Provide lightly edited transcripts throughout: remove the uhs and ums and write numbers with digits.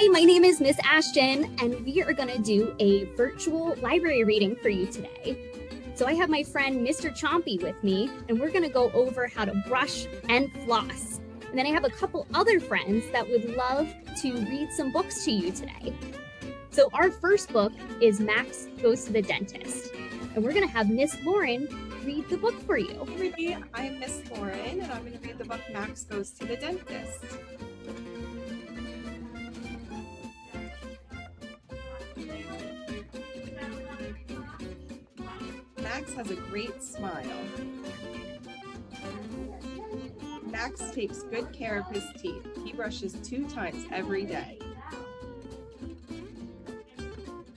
Hi, my name is Miss Ashton, and we are going to do a virtual library reading for you today. So I have my friend Mr. Chompy with me, and we're going to go over how to brush and floss. And then I have a couple other friends that would love to read some books to you today. So our first book is Max Goes to the Dentist, and we're going to have Miss Lauren read the book for you. Hi, I'm Miss Lauren, and I'm going to read the book Max Goes to the Dentist. Max has a great smile. Max takes good care of his teeth. He brushes 2 times every day.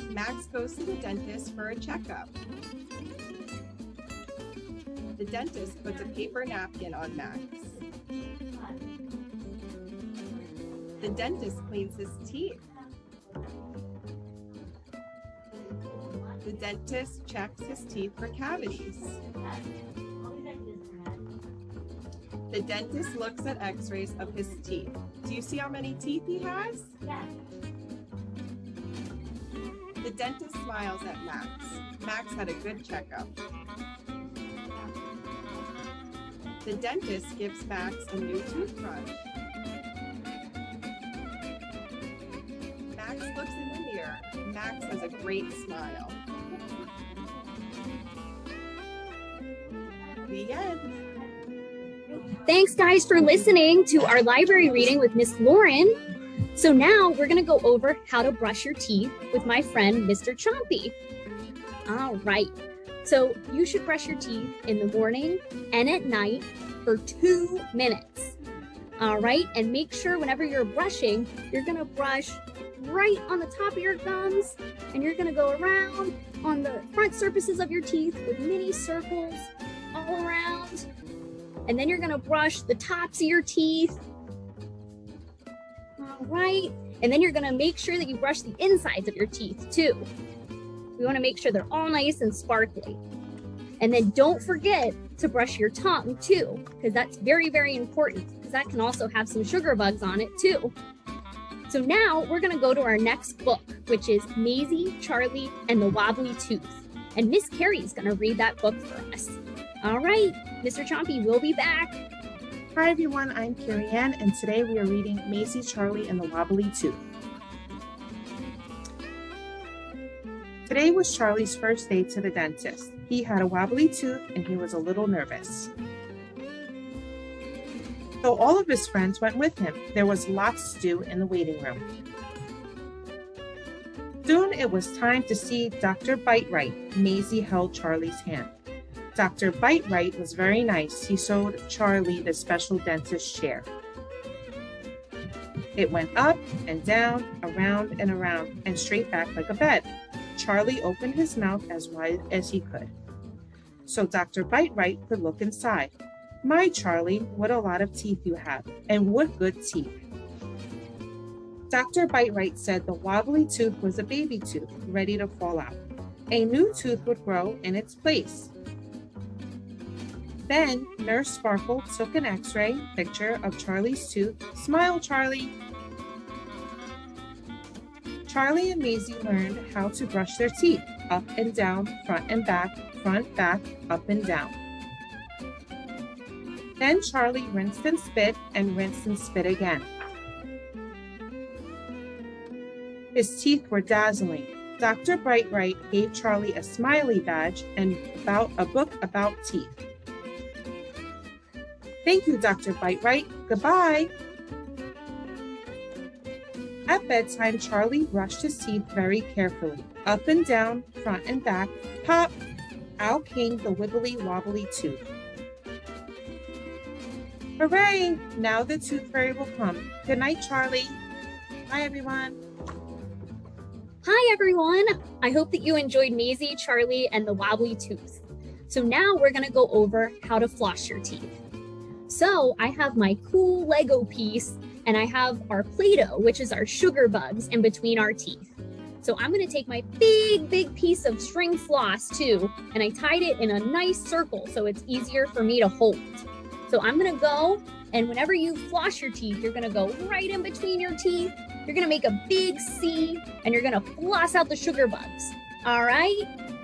Max goes to the dentist for a checkup. The dentist puts a paper napkin on Max. The dentist cleans his teeth. The dentist checks his teeth for cavities. The dentist looks at x-rays of his teeth. Do you see how many teeth he has? The dentist smiles at Max. Max had a good checkup. The dentist gives Max a new toothbrush. Max looks in the mirror. Max has a great smile. The end. Thanks, guys, for listening to our library reading with Miss Lauren. So now we're going to go over how to brush your teeth with my friend, Mr. Chompy. All right. So you should brush your teeth in the morning and at night for 2 minutes. All right. And make sure whenever you're brushing, you're going to brush right on the top of your gums, and you're going to go around on the front surfaces of your teeth with mini circles all around. And then you're going to brush the tops of your teeth. All right. And then you're going to make sure that you brush the insides of your teeth too. We want to make sure they're all nice and sparkly. And then don't forget to brush your tongue too, because that's very, very important, because that can also have some sugar bugs on it too. So now we're going to go to our next book, which is Maisey, Charley, and the Wobbly Tooth. And Miss Carrie's going to read that book for us. All right, Mr. Chompy, we'll be back. Hi everyone, I'm Carrie Ann, and today we are reading Maisey, Charley, and the Wobbly Tooth. Today was Charley's first day to the dentist. He had a wobbly tooth and he was a little nervous. So all of his friends went with him. There was lots to do in the waiting room. Soon it was time to see Dr. Bite-Right. Maisey held Charley's hand. Dr. Bite-Right was very nice. He showed Charley the special dentist chair. It went up and down, around and around, and straight back like a bed. Charley opened his mouth as wide as he could, so Dr. Bite-Right could look inside. My Charley, what a lot of teeth you have, and what good teeth. Dr. Bite-Right said the wobbly tooth was a baby tooth, ready to fall out. A new tooth would grow in its place. Then Nurse Sparkle took an x-ray picture of Charley's tooth. Smile, Charley. Charley and Maisey learned how to brush their teeth, up and down, front, back, up and down. Then Charley rinsed and spit again. His teeth were dazzling. Dr. Bite-Right gave Charley a smiley badge and a book about teeth. Thank you, Dr. Bite-Right. Goodbye. At bedtime, Charley brushed his teeth very carefully. Up and down, front and back, pop! Out came the wibbly wobbly tooth. Hooray! Now the tooth fairy will come. Good night, Charley. Bye, everyone. Hi, everyone. I hope that you enjoyed Maisey, Charley, and the Wobbly Tooth. So now we're going to go over how to floss your teeth. So I have my cool Lego piece, and I have our Play-Doh, which is our sugar bugs in between our teeth. So I'm going to take my big piece of string floss too, and I tied it in a nice circle so it's easier for me to hold. So I'm going to go, and whenever you floss your teeth, you're going to go right in between your teeth you're gonna make a big C and you're gonna floss out the sugar bugs. All right?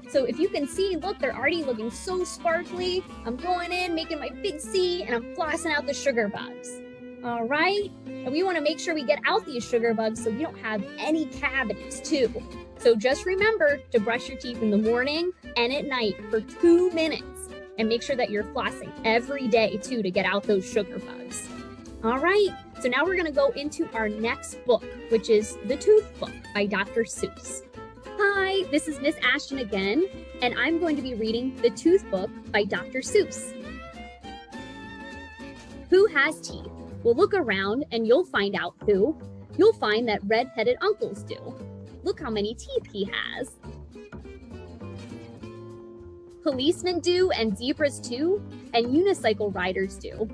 So if you can see, look, they're already looking so sparkly. I'm going in, making my big C, and I'm flossing out the sugar bugs. All right? And we wanna make sure we get out these sugar bugs so we don't have any cavities too. So just remember to brush your teeth in the morning and at night for 2 minutes. And make sure that you're flossing every day too to get out those sugar bugs. All right, so now we're gonna go into our next book, which is The Tooth Book by Dr. Seuss. Hi, this is Miss Ashton again, and I'm going to be reading The Tooth Book by Dr. Seuss. Who has teeth? Well, look around and you'll find out who. You'll find that red-headed uncles do. Look how many teeth he has. Policemen do, and zebras too, and unicycle riders do.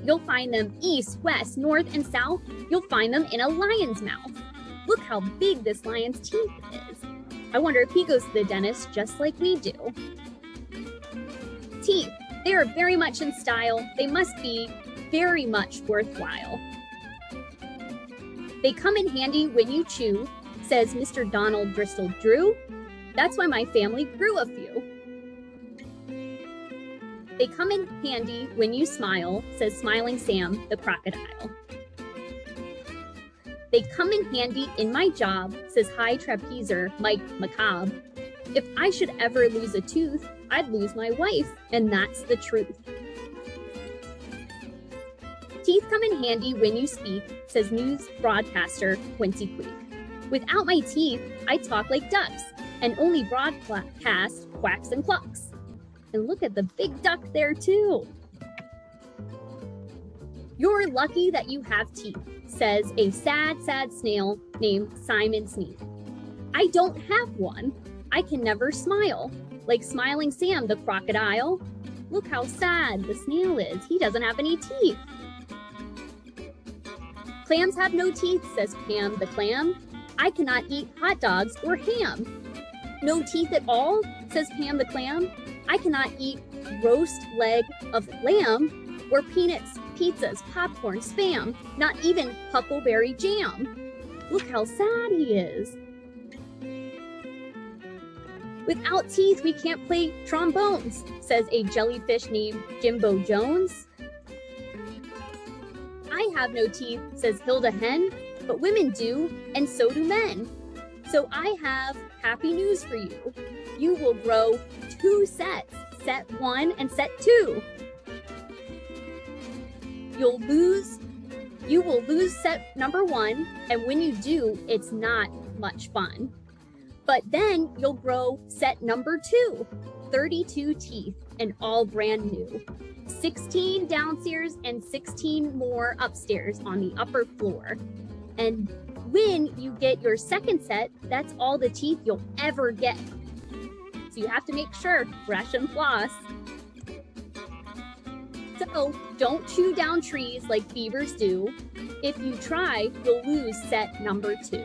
You'll find them east, west, north, and south. You'll find them in a lion's mouth. Look how big this lion's teeth is. I wonder if he goes to the dentist just like we do. Teeth, they are very much in style. They must be very much worthwhile. They come in handy when you chew, says Mr. Donald Bristol Drew. That's why my family grew a few. They come in handy when you smile, says Smiling Sam the crocodile. They come in handy in my job, says High Trapezer Mike Macabre. If I should ever lose a tooth, I'd lose my wife, and that's the truth. Teeth come in handy when you speak, says news broadcaster Quincy Queek. Without my teeth, I talk like ducks, and only broadcast quacks and clucks. And look at the big duck there too. You're lucky that you have teeth, says a sad, sad snail named Simon Sneak. I don't have one. I can never smile, like Smiling Sam the crocodile. Look how sad the snail is. He doesn't have any teeth. Clams have no teeth, says Pam the clam. I cannot eat hot dogs or ham. No teeth at all, says Pam the clam. I cannot eat roast leg of lamb or peanuts, pizzas, popcorn, Spam, not even huckleberry jam. Look how sad he is. Without teeth, we can't play trombones, says a jellyfish named Jimbo Jones. I have no teeth, says Hilda Hen, but women do, and so do men. So I have happy news for you. You will grow 2 sets, set 1 and set 2. You will lose set number 1, and when you do, it's not much fun. But then you'll grow set number 2, 32 teeth, and all brand new. 16 downstairs and 16 more upstairs on the upper floor. And when you get your second set, that's all the teeth you'll ever get. So you have to make sure, brush and floss. So don't chew down trees like beavers do. If you try, you'll lose set number 2.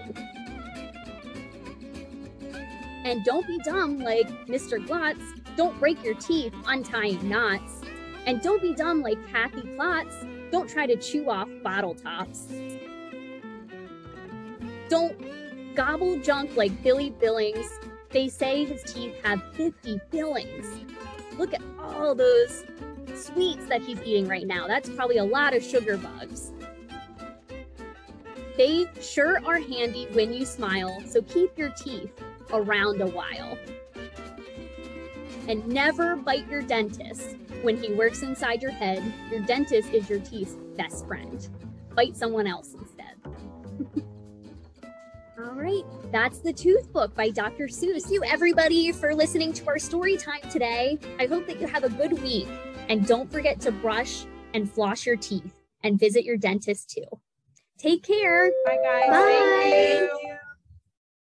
And don't be dumb like Mr. Glotz. Don't break your teeth untying knots. And don't be dumb like Kathy Klotz. Don't try to chew off bottle tops. Don't gobble junk like Billy Billings. They say his teeth have 50 fillings. Look at all those sweets that he's eating right now. That's probably a lot of sugar bugs. They sure are handy when you smile, so keep your teeth around a while. And never bite your dentist. When he works inside your head, your dentist is your teeth's best friend. Bite someone else instead. All right, that's The Tooth Book by Dr. Seuss. Thank you everybody for listening to our story time today. I hope that you have a good week. And don't forget to brush and floss your teeth and visit your dentist too. Take care. Bye, guys. Bye. Thank you.